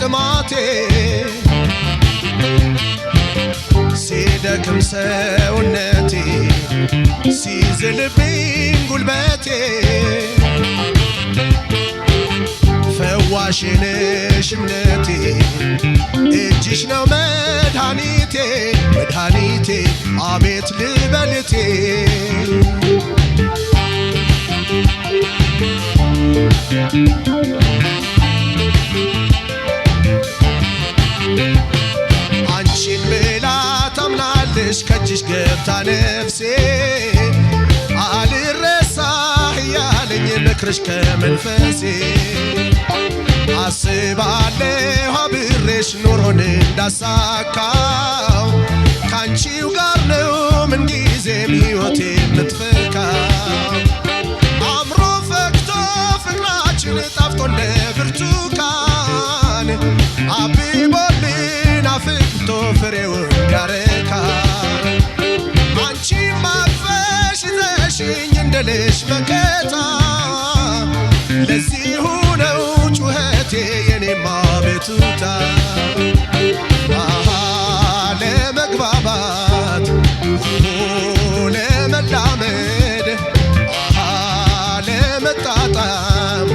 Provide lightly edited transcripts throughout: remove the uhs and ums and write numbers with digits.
ጥማቴ ሲደክም ሰውነቴ ሲዝልብኝ ጉልበቴ ፈዋሽ ነሽ እምነቴ እጅሽ ነው መድኃኒቴ መድኃኒቴ አቤት ልበልቴ አንቺን ብላ ታምናለሽ ከእጅሽ ገብታ ነፍሴ አልረሳህ ያለኝ ምክርሽ ከመንፈሴ አስባለሁ አብሬሽ ኑሮን እንዳሳካው ካንቺው ጋር ነው ምንጊዜም ሕይወቴ የምትፈካው አምሮ ፈክቶ ፍቅራችን ጣፍጦ እንደ ብርቱካን አብቦልን አፍክቶ ፍሬውን ያረካ አንቺም አቅፈሽ ይዘሽኝ እንደ ልጅ መከታ ለዚሁ ነው ጩኸቴ የኔማ ቤቱታ ለመግባባት ለመላመድ ለመጣጣም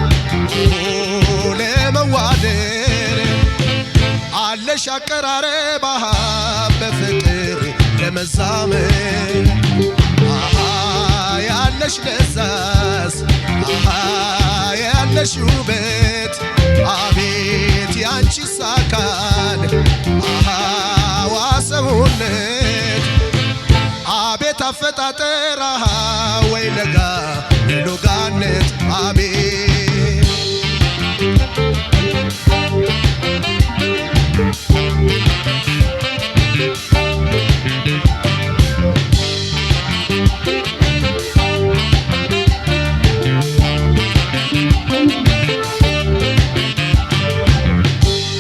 ለመዋደድ አለሽ አቀራረብ በፍቅር ለመዛመድ ያለሽ ለዛስ ያለሽ ውበት አቤት ያንቺስ አካል ዋሰውነት አቤት አፈጣጠር ወይ ለጋ ሎጋነት አቤት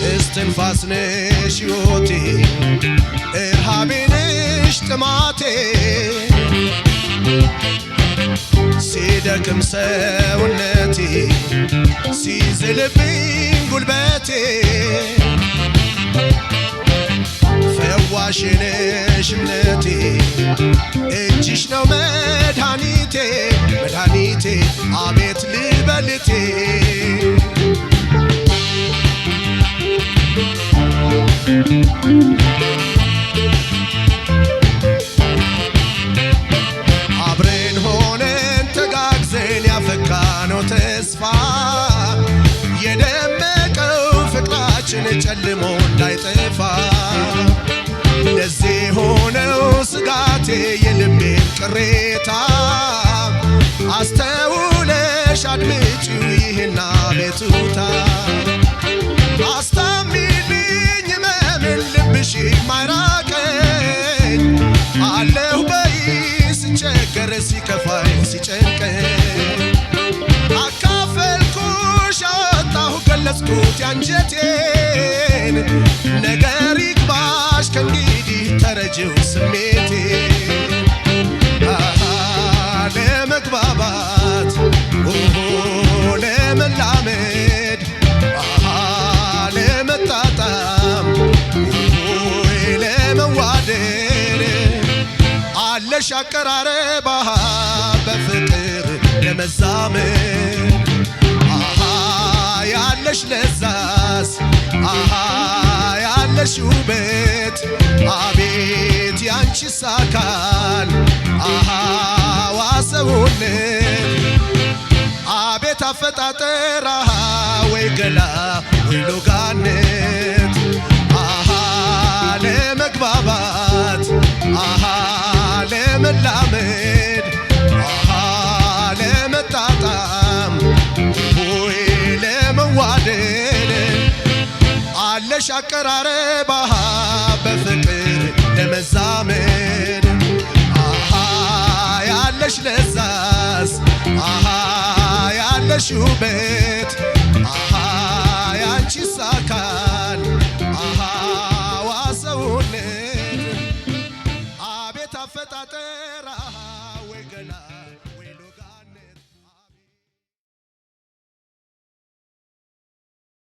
እስትንፋስ ነሽ ሕይወቴ እርሃቤ ነሽ ጥማቴ ሲደክም ሰውነቴ ሲዝልብኝ ጉልበቴ ፈዋሽ ነሽ እምነቴ እጅሽ ነው መድኃኒቴ መድኃኒቴ አቤት ልበልቴ አብረን ሆነን ተጋግዘን ያፈካነው ተስፋ የደመቀው ፍቅራችን ጨልሞ እንዳይጠፋ ለዚህ ሆነው ስጋቴ የልቤን ቅሬታ አስተውለሽ አድምጪው ይህን አቤቱታ አስታሚልኝ መምን ልብሽ ማይራቀኝ አለሁ በይ ስቸገር ሲከፋኝ ሲጨንቀኝ አካፈልኩሽ አወጣሁ ገለጽኩት ያንጀቴን ነገር ይግባሽ ከእንግዲህ ተረጅው ስሜቴ ለመግባባት ለመላመድ ለመጣጣም ለመዋደድ አለሽ አቀራረብ በፍቅር ለመዛመድ ያለሽ ለዛስ ያለሽ ውበት አቤት ያንቺስ አካል ዋሰውነት አቤት አፈጣጠር ወይ ገላ ወይ ሎጋነት ለመግባባት ለመላመድ ለመጣጣም ወይ ለመዋደድ አለሽ አቀራረብ በፍቅር ለመዛመድ ያለሽ ለዛስ ያለሽ ውበት